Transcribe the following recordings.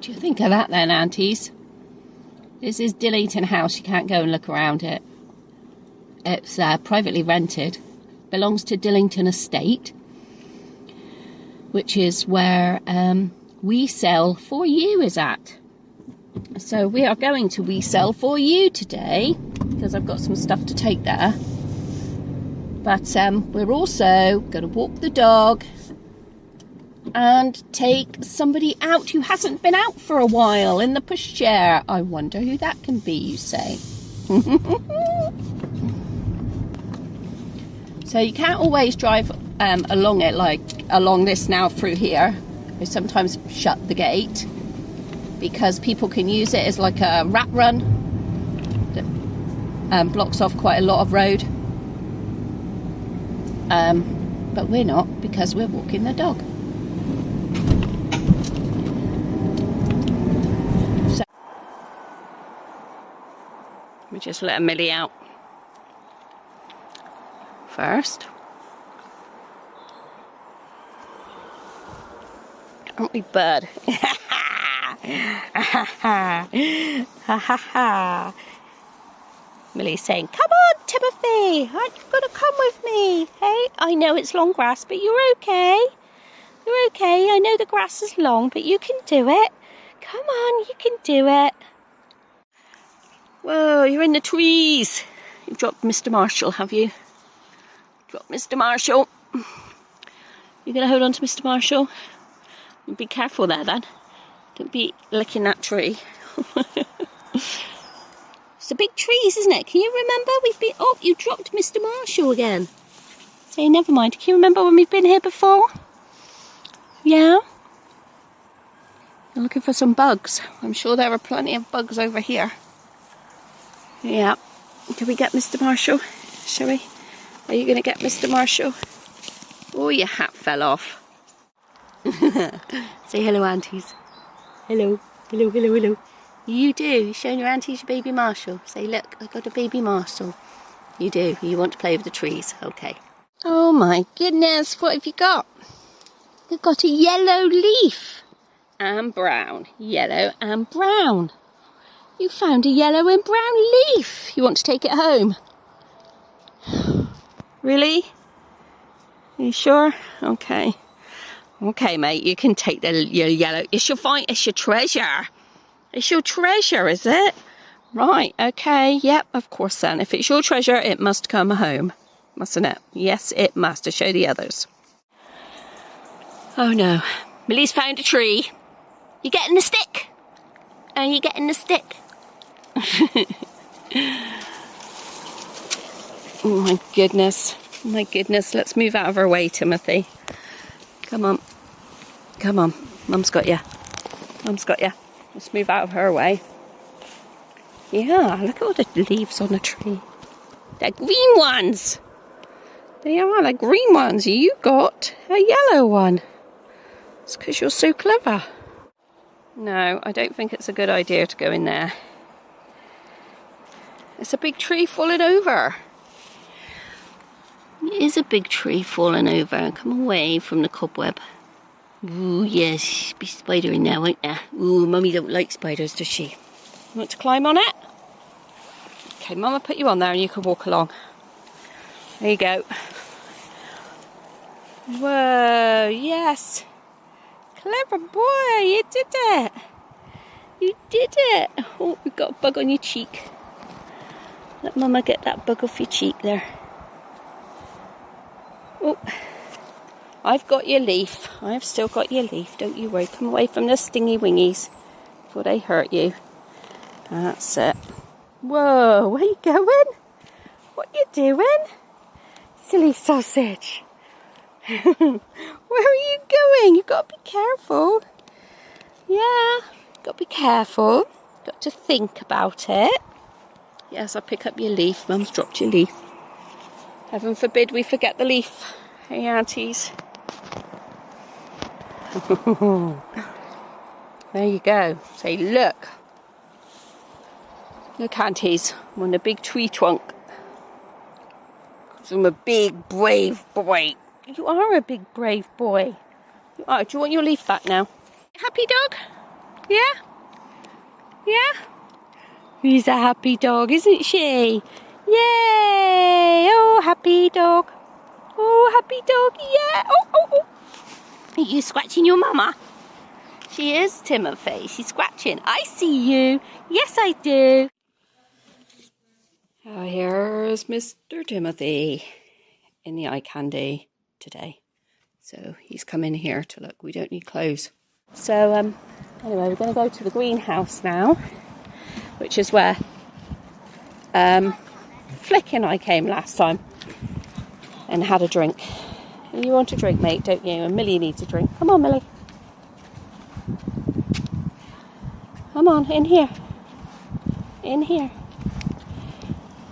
What do you think of that then, aunties? This is Dillington House. You can't go and look around it. It's privately rented. Belongs to Dillington Estate, which is where We Sell For You is at. So we are going to We Sell For You today, because I've got some stuff to take there. But we're also going to walk the dog and take somebody out who hasn't been out for a while in the pushchair. I wonder who that can be, you say. So you can't always drive along it, like along this now through here. They sometimes shut the gate because people can use it as like a rat run that blocks off quite a lot of road. But we're not, because we're walking the dog. So we just let Millie out first. Aren't we, bud? Millie's saying, "Come on, Timothy, aren't you going to come with me? Hey, I know it's long grass, but you're okay. You're okay. I know the grass is long, but you can do it. Come on, you can do it." Whoa, you're in the trees. You've dropped Mr. Marshall, have you? Drop Mr. Marshall. You're going to hold on to Mr. Marshall? Be careful there then. Don't be licking that tree. It's the big trees, isn't it? Can you remember? Oh, you dropped Mr. Marshall again. Say, never mind. Can you remember when we've been here before? Yeah? You're looking for some bugs. I'm sure there are plenty of bugs over here. Yeah. Can we get Mr. Marshall? Shall we? Are you going to get Mr. Marshall? Oh, your hat fell off. Say hello, aunties. Hello, hello, hello, hello. You do. You're showing your aunties your baby Marshall. Say, look, I got a baby Marshall. You do. You want to play with the trees. Okay. Oh my goodness, what have you got? You've got a yellow leaf. And brown. Yellow and brown. You found a yellow and brown leaf. You want to take it home? Really? Are you sure? Okay. Okay, mate, you can take your yellow. It's your treasure. It's your treasure, is it? Right, okay, yep, of course then. If it's your treasure, it must come home, mustn't it? Yes, it must, to show the others. Oh no, Millie's found a tree. You're getting the stick. And you're getting the stick. Oh my goodness. Oh my goodness, let's move out of her way, Timothy. Come on. Come on. Mum's got you. Mum's got you. Let's move out of her way. Yeah, look at all the leaves on the tree. They're green ones. They are, they're green ones. You got a yellow one. It's because you're so clever. No, I don't think it's a good idea to go in there. It's a big tree falling over. It is a big tree falling over. Come away from the cobweb. Ooh, yes, be a spider in there, won't there? Ooh, Mummy don't like spiders, does she? You want to climb on it? Okay, Mum will put you on there and you can walk along. There you go. Whoa, yes. Clever boy, you did it. You did it. Oh, you've got a bug on your cheek. Let Mama get that bug off your cheek there. Oh, I've got your leaf. I've still got your leaf. Don't you worry. Come away from the stingy wingies before they hurt you. That's it. Whoa, where you going? What you doing? Silly sausage. Where are you going? You've got to be careful. Yeah, got to be careful. Got to think about it. Yes, I'll pick up your leaf. Mum's dropped your leaf. Heaven forbid we forget the leaf. Hey, aunties. There you go. Say, look. Look, aunties. I'm on a big tree trunk. I'm a big, brave boy. You are a big, brave boy. You are. Do you want your leaf back now? Happy, dog? Yeah? Yeah? He's a happy dog, isn't she? Yay! Oh, happy dog. Oh, happy dog, yeah. Oh, oh, oh. Are you scratching your mama? She is, Timothy. She's scratching. I see you. Yes, I do. Here's Mr. Timothy in the eye candy today. So he's come in here to look. We don't need clothes. So anyway, we're going to go to the greenhouse now, which is where Flick and I came last time and had a drink. And you want a drink, mate, don't you? And Millie needs a drink. Come on, Millie. Come on, in here. In here.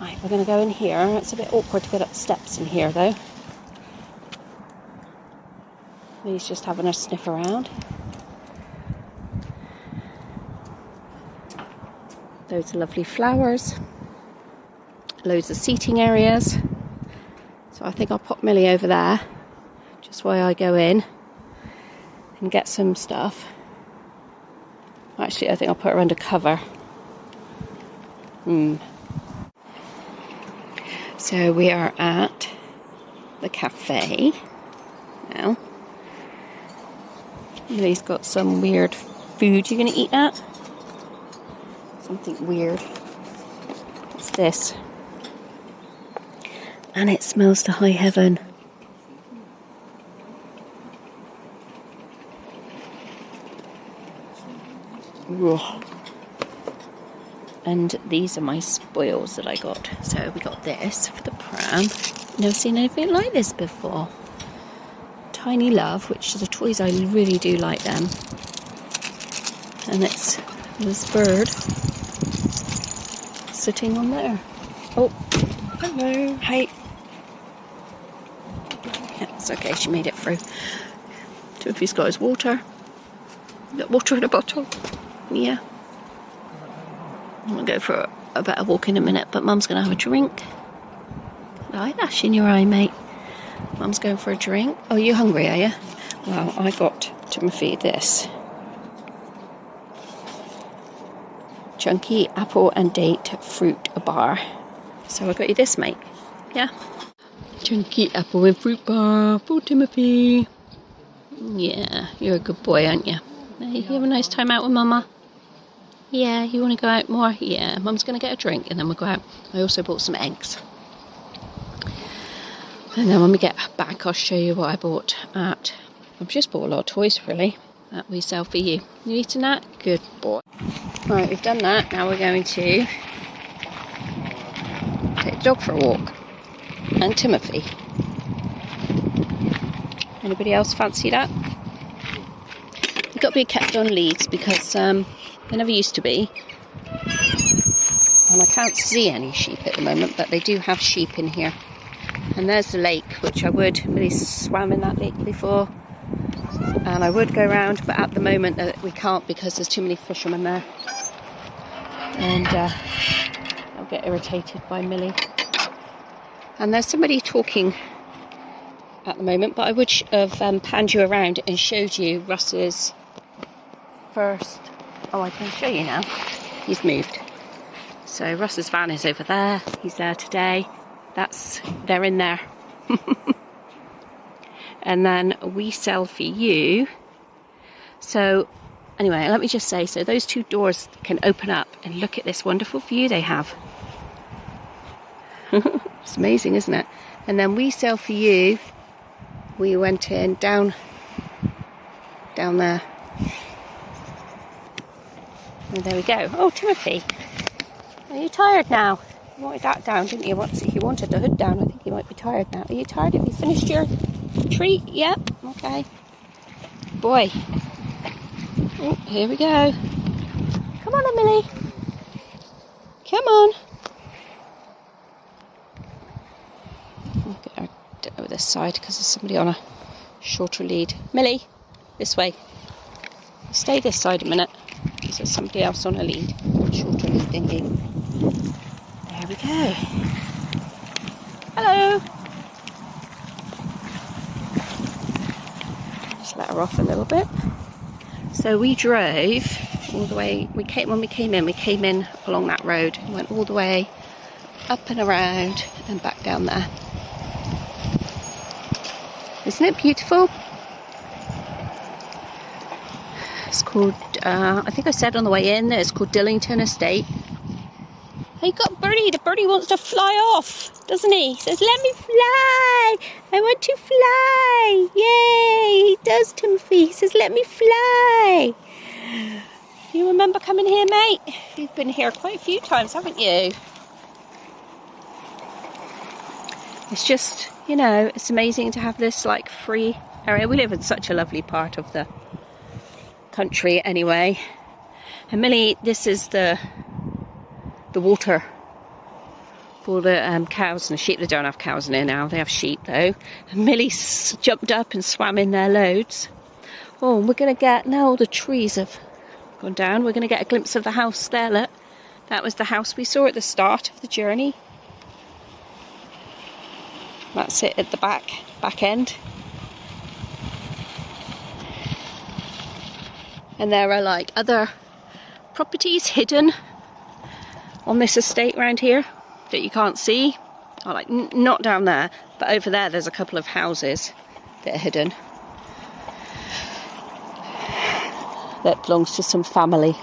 Right, we're going to go in here. It's a bit awkward to get up the steps in here, though. Millie's just having a sniff around. Loads of lovely flowers. Loads of seating areas. So I think I'll pop Millie over there, just while I go in and get some stuff. Actually, I think I'll put her under cover. So we are at the cafe now. Millie's got some weird food. You gonna eat that? Something weird. What's this? And it smells to high heaven. Ugh. And these are my spoils that I got. So we got this for the pram. Never seen anything like this before. Tiny Love, which are the toys, I really do like them. And it's this bird sitting on there. Oh, hello. Hi. Yeah, it's okay, she made it through. Timothy's got his water. Got water in a bottle. Yeah. I'm going to go for a better walk in a minute, but Mum's going to have a drink. Eyelash in your eye, mate. Mum's going for a drink. Oh, you hungry, are you? Well, I got Timothy this. Chunky apple and date fruit bar. So I got you this, mate. Yeah? Chunky apple and fruit bar for Timothy. Yeah, you're a good boy, aren't you? Hey, you have a nice time out with Mama? Yeah, you want to go out more? Yeah, Mum's going to get a drink and then we'll go out. I also bought some eggs. And then when we get back, I'll show you what I bought at... I've just bought a lot of toys, really, that we sell for you. You eating that? Good boy. Right, we've done that. Now we're going to take the dog for a walk. And Timothy. Anybody else fancy that? You've got to be kept on leads because they never used to be. And I can't see any sheep at the moment, but they do have sheep in here. And there's the lake, which I would really swam in that lake before. And I would go around, but at the moment we can't because there's too many fishermen there. And I'll get irritated by Millie. And there's somebody talking at the moment, but I would have panned you around and showed you Russ's first... Oh, I can show you now. He's moved. So Russ's van is over there. He's there today. They're in there. And then we sell for you. So anyway, let me just say, so those two doors can open up and look at this wonderful view they have. It's amazing, isn't it? And then we sell for you. We went in down there. And there we go. Oh, Timothy, are you tired now? You wanted that down, didn't you? You wanted the hood down. I think you might be tired now. Are you tired? Have you finished your treat? Yep. Okay. Boy. Oh, here we go. Come on, Millie. Come on. I'll get her over this side because there's somebody on a shorter lead. Millie, this way. Stay this side a minute. There's somebody else on a lead. Shorter lead thingy. There we go. Hello. Just let her off a little bit. So we drove all the way. When we came in along that road, and went all the way up and around and back down there. Isn't it beautiful? It's called, I think I said on the way in, it's called Dillington Estate. Hey, you got Birdie. The birdie wants to fly off, doesn't he? He says, let me fly. I want to fly. Yay, he does, Timothy. He says, let me fly. You remember coming here, mate? You've been here quite a few times, haven't you? It's just, you know, it's amazing to have this like free area. We live in such a lovely part of the country anyway. And Millie, this is the water for the cows and the sheep. They don't have cows in here now, they have sheep though. And Millie jumped up and swam in there loads. Oh, and we're going to get, now all the trees have gone down, we're going to get a glimpse of the house there, look. That was the house we saw at the start of the journey. That's it at the back end. And there are like other properties hidden on this estate around here that you can't see. Oh, like not down there, but over there there's a couple of houses that are hidden that belongs to some family.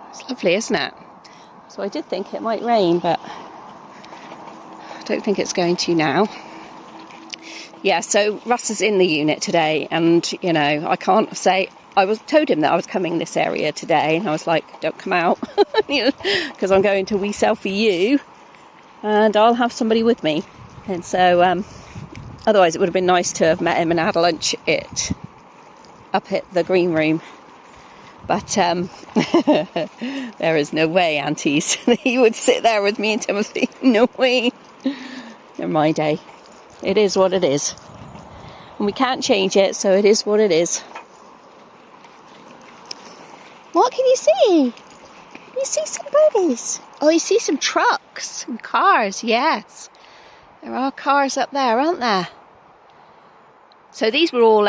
It's lovely, isn't it? So I did think it might rain, but I don't think it's going to now. Yeah, so Russ is in the unit today, and you know, I can't say, told him that I was coming this area today, and I was like, don't come out, because I'm going to We Sell For You, and I'll have somebody with me. And so, otherwise it would have been nice to have met him and had lunch up at the green room. But there is no way, aunties, he would sit there with me and Timothy. No way. Never mind, eh? It is what it is. And we can't change it, so it is what it is. What can you see? You see some birdies. Oh, you see some trucks and cars, yes. There are cars up there, aren't there? So these were all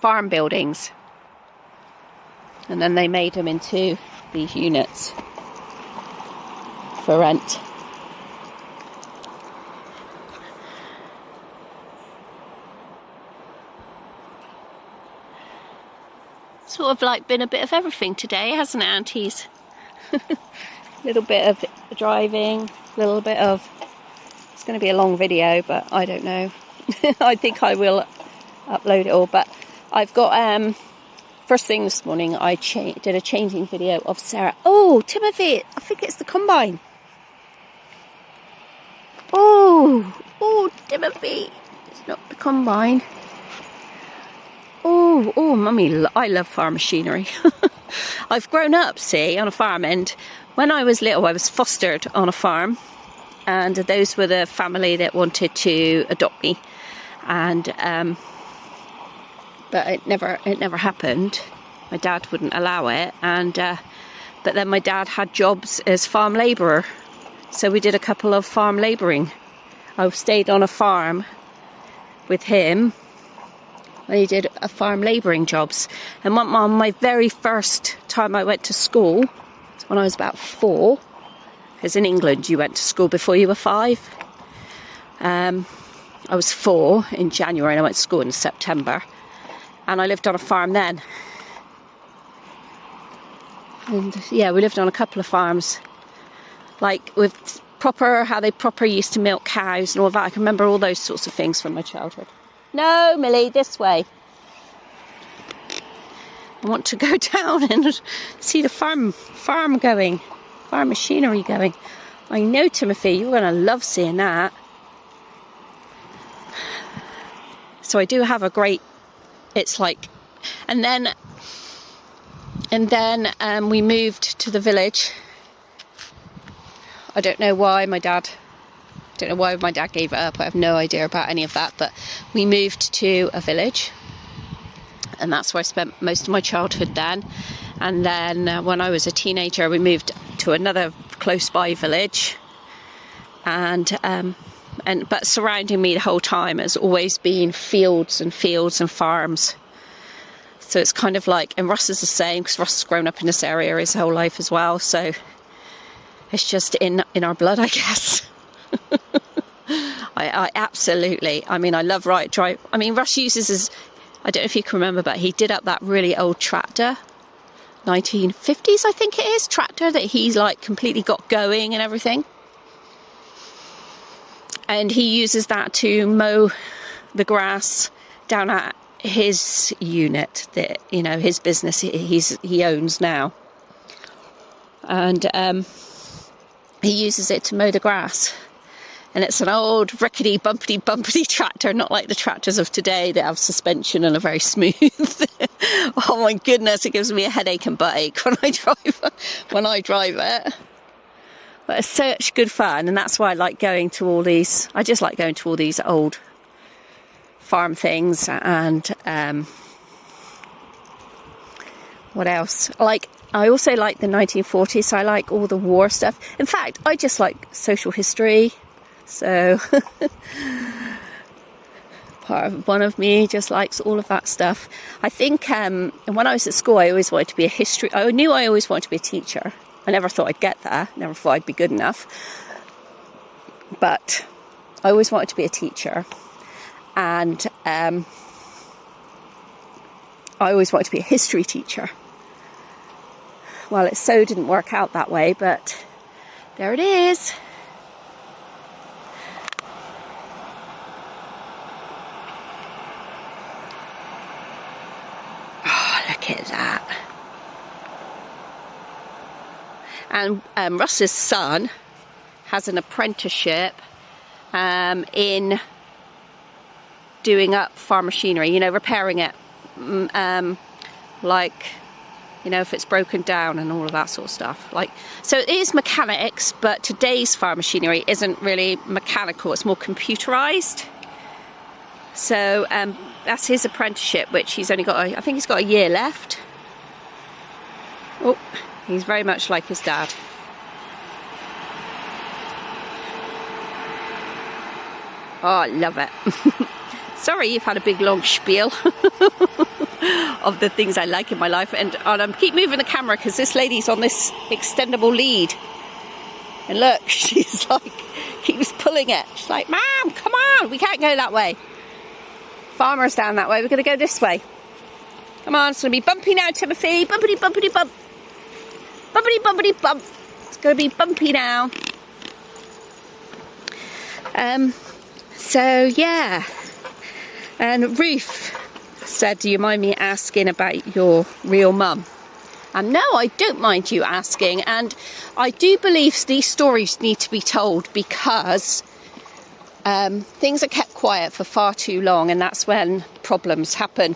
farm buildings. And then they made them into these units for rent. Sort of like been a bit of everything today, hasn't it, aunties? A little bit of driving, a little bit of... It's going to be a long video, but I don't know. I think I will upload it all. But I've got... First thing this morning, I did a changing video of Sarah. Oh, Timothy, I think it's the combine. Oh, Timothy, it's not the combine. Oh, mummy, I love farm machinery. I've grown up, see, on a farm, and when I was little, I was fostered on a farm, and those were the family that wanted to adopt me, and but it never happened. My dad wouldn't allow it, and but then my dad had jobs as farm labourer, so we did a couple of farm labouring. I stayed on a farm with him. He did a farm labouring jobs. And on my very first time I went to school, when I was about 4, because in England you went to school before you were 5. I was 4 in January and I went to school in September. And I lived on a farm then. And yeah, we lived on a couple of farms. Like with how they proper used to milk cows and all that. I can remember all those sorts of things from my childhood. No, Millie, this way. I want to go down and see the farm going, farm machinery going. I know, Timothy, you're going to love seeing that. So I do have a great, it's like, and then we moved to the village. I don't know why my dad gave it up. I have no idea about any of that, but we moved to a village, and that's where I spent most of my childhood then. And then when I was a teenager, we moved to another close by village, and but surrounding me the whole time has always been fields and fields and farms. So it's kind of like, and Russ is the same, because Russ has grown up in this area his whole life as well. So it's just in our blood, I guess. I absolutely, I mean, I love drive. I mean, Russ uses his, I don't know if you can remember, but he did up that really old tractor, 1950s, I think it is, tractor that he's like completely got going and everything. And he uses that to mow the grass down at his unit, that, you know, his business he owns now. And he uses it to mow the grass. And it's an old rickety bumpety tractor, not like the tractors of today that have suspension and are very smooth. Oh my goodness, it gives me a headache and buttache when I drive it. But it's such good fun, and that's why I like going to all these. I just like going to all these old farm things. And what else? I also like the 1940s. So I like all the war stuff. In fact, I just like social history. So one of me just likes all of that stuff. I think when I was at school, I always wanted to be a history. I knew I always wanted to be a teacher. I never thought I'd get there. Never thought I'd be good enough. But I always wanted to be a teacher. And I always wanted to be a history teacher. Well, it so didn't work out that way, but there it is. Look at that. And Russ's son has an apprenticeship in doing up farm machinery, you know, repairing it. Like, you know, if it's broken down and all of that sort of stuff. Like, so it is mechanics, but today's farm machinery isn't really mechanical, it's more computerized. So that's his apprenticeship, which he's only got, I think he's got a year left. Oh, he's very much like his dad. Oh, I love it. Sorry, you've had a big long spiel of the things I like in my life. And keep moving the camera because this lady's on this extendable lead. And look, she's like, keeps pulling it. She's like, Mom, come on, we can't go that way. Farmer's down that way, we're going to go this way. Come on, it's going to be bumpy now, Timothy. Bumpity, bumpity, bump. Bumpity, bumpity, bump. It's going to be bumpy now. So, yeah. And Ruth said, do you mind me asking about your real mum? And no, I don't mind you asking. And I do believe these stories need to be told because things are kept quiet for far too long, and that's when problems happen.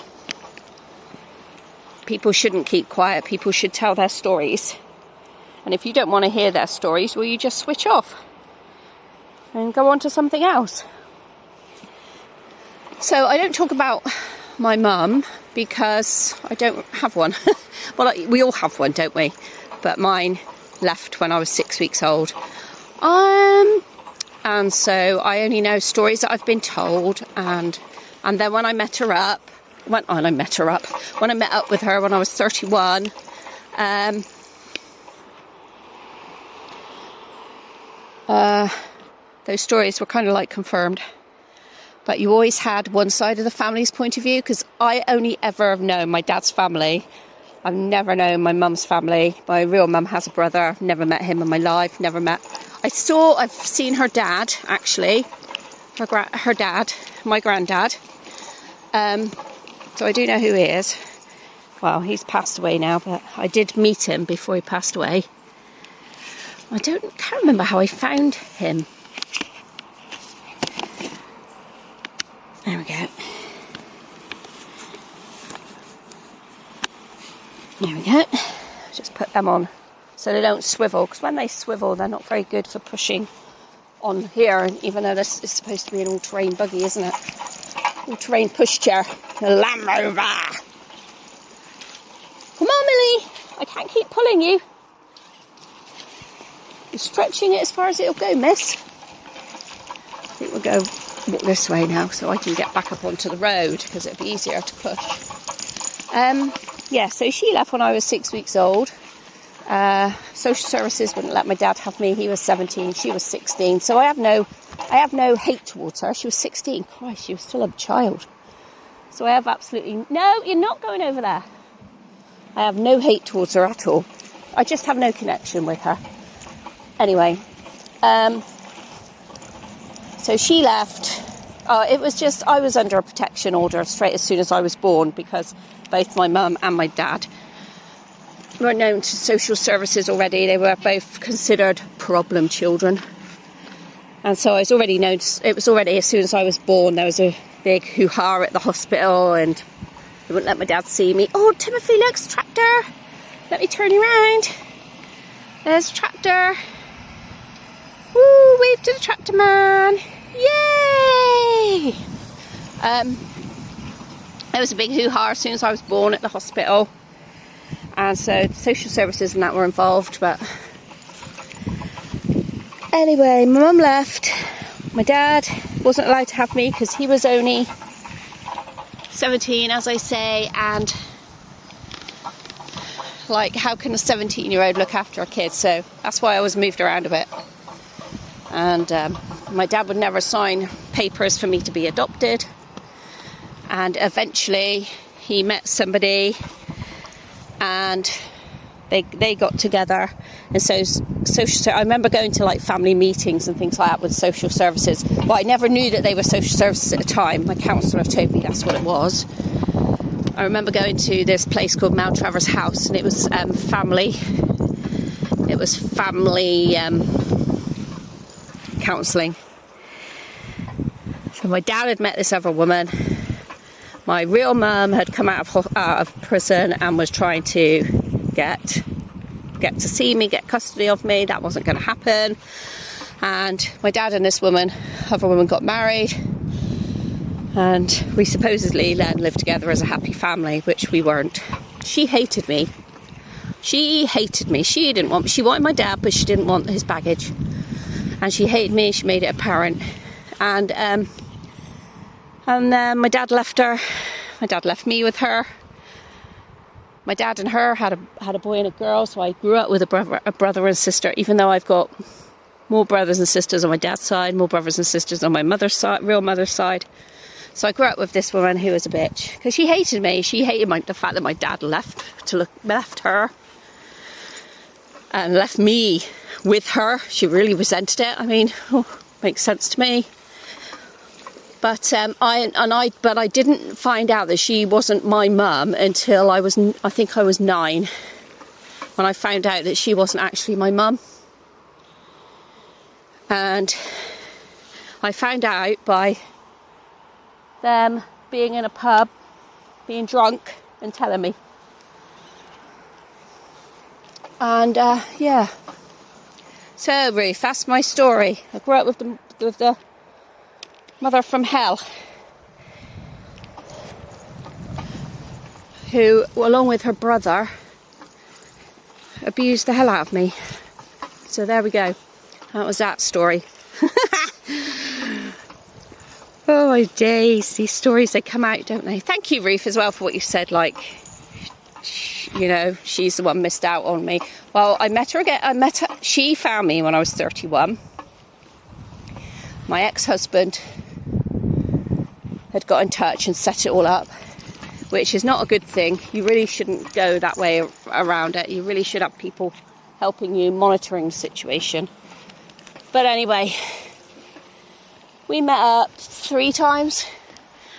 People shouldn't keep quiet. People should tell their stories. And if you don't want to hear their stories, well, you just switch off and go on to something else. So I don't talk about my mum because I don't have one. Well, we all have one, don't we? But mine left when I was 6 weeks old. And so I only know stories that I've been told. And then when I met her up, when I met up with her when I was 31, those stories were kind of like confirmed. But you always had one side of the family's point of view, because I only ever have known my dad's family. I've never known my mum's family. My real mum has a brother. I've never met him in my life. I've seen her dad, actually. Her dad, my granddad. So I do know who he is. Well, he's passed away now, but I did meet him before he passed away. I can't remember how I found him. There we go. There we go. Just put them on so they don't swivel, because when they swivel, they're not very good for pushing on here. And even though this is supposed to be an all-terrain buggy, isn't it? All-terrain pushchair. The Land Rover. Come on, Millie. I can't keep pulling you. You're stretching it as far as it'll go, miss. think we'll go walk this way now so I can get back up onto the road because it'd be easier to push. Yeah, so she left when I was 6 weeks old. Social services wouldn't let my dad have me. He was 17, she was 16. So I have no hate towards her. She was 16. Christ, she was still a child. So I have absolutely... No, you're not going over there. I have no hate towards her at all. I just have no connection with her. Anyway, so she left. It was just, I was under a protection order straight as soon as I was born because both my mum and my dad were known to social services already. They were both considered problem children. And so I was already known, it was already as soon as I was born, there was a big hoo-ha at the hospital and they wouldn't let my dad see me. Oh, Timothy, look, tractor. Let me turn you around. There's a tractor. Woo, wave to the tractor man. Yay! There was a big hoo-ha as soon as I was born at the hospital. And so the social services and that were involved. But anyway, my mum left. My dad wasn't allowed to have me because he was only 17, as I say. And like, how can a 17-year-old look after a kid? So that's why I was moved around a bit. And my dad would never sign papers for me to be adopted. And eventually he met somebody and they got together. And so I remember going to like family meetings and things like that with social services. Well, I never knew that they were social services at the time. My counsellor told me that's what it was. I remember going to this place called Maltravers House, and it was family. It was family counselling. So my dad had met this other woman. My real mum had come out of prison and was trying to get to see me, get custody of me. That wasn't going to happen. And my dad and this other woman got married. And we supposedly then lived together as a happy family, which we weren't. She hated me. She hated me. She wanted my dad, but she didn't want his baggage. And she hated me. She made it apparent. And then my dad left her. My dad left me with her. My dad and her had a boy and a girl. So I grew up with a brother and sister, even though I've got more brothers and sisters on my dad's side, more brothers and sisters on my mother's side, real mother's side. So I grew up with this woman who was a bitch because she hated me. She hated the fact that my dad left her and left me with her. She really resented it. I mean, makes sense to me. But I didn't find out that she wasn't my mum until I think I was 9, when I found out that she wasn't actually my mum. And I found out by them being in a pub, being drunk and telling me. And yeah. So Ruth, that's my story. I grew up with the mother from hell, who, along with her brother, abused the hell out of me. So there we go. That was that story. Oh my days, these stories, they come out, don't they? Thank you, Ruth, as well, for what you said, like, you know, she's the one missed out on me. Well, I met her again. She found me when I was 31. My ex-husband had got in touch and set it all up, which is not a good thing. You really shouldn't go that way around it. You really should have people helping you, monitoring the situation. But anyway, we met up 3 times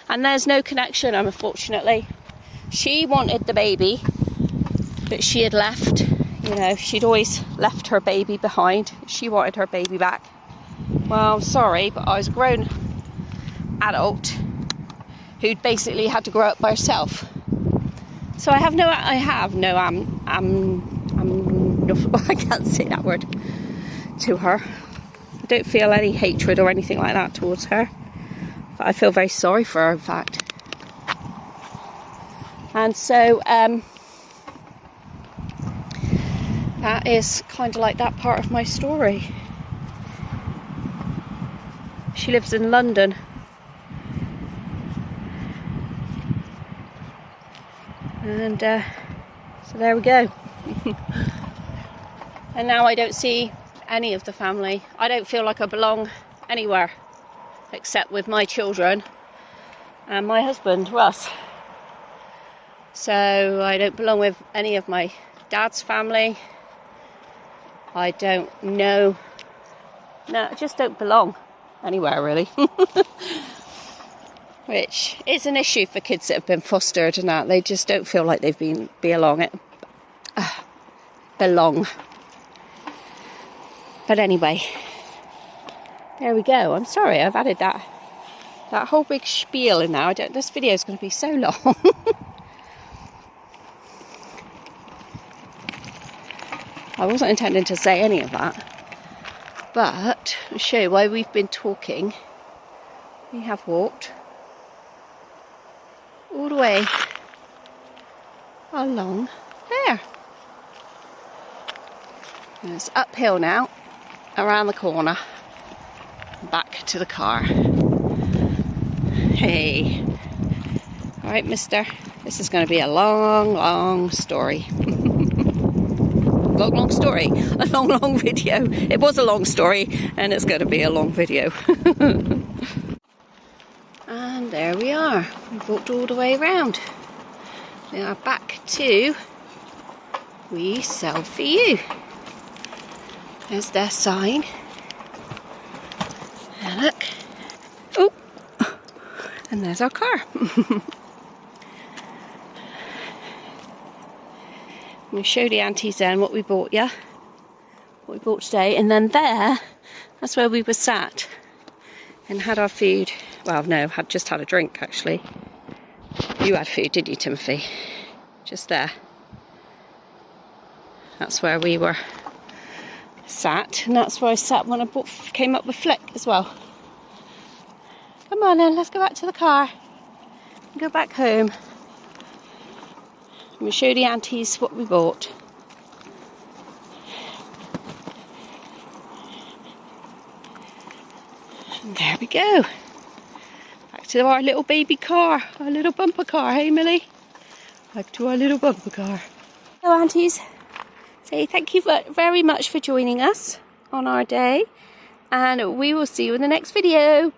and there's no connection, unfortunately. She wanted the baby that she had left. You know, she'd always left her baby behind. She wanted her baby back. Well, I'm sorry, but I was a grown adult who'd basically had to grow up by herself. So I can't say that word to her. I don't feel any hatred or anything like that towards her. But I feel very sorry for her, in fact. And so that is kind of like that part of my story. She lives in London. And so there we go. And now I don't see any of the family. I don't feel like I belong anywhere except with my children and my husband, Russ. So I don't belong with any of my dad's family. I don't know. No, I just don't belong anywhere really. Which is an issue for kids that have been fostered and that. They just don't feel like they've belong. But anyway, there we go. I'm sorry I've added that whole big spiel in now. This video is going to be so long. I wasn't intending to say any of that, but I'll show you why we've been talking. We have walked all the way along there. And it's uphill now, around the corner, back to the car. Hey. Alright, mister, this is going to be a long story. long story, a long video. It was a long story, and it's going to be a long video. And there we are. We've walked all the way around. We are back to We Sell For You. There's their sign. And look. Oh, and there's our car. I'm going to show the aunties then what we bought, yeah? What we bought today. And then there, that's where we were sat and had our food. Well, no, just had a drink, actually. You had food, didn't you, Timothy? Just there. That's where we were sat. And that's where I sat when I came up with Flick as well. Come on then, let's go back to the car. And go back home. I'm going to show the aunties what we bought. And there we go. Back to our little baby car. Our little bumper car. Hey, Millie? Back to our little bumper car. Hello, aunties. Say thank you very much for joining us on our day. And we will see you in the next video.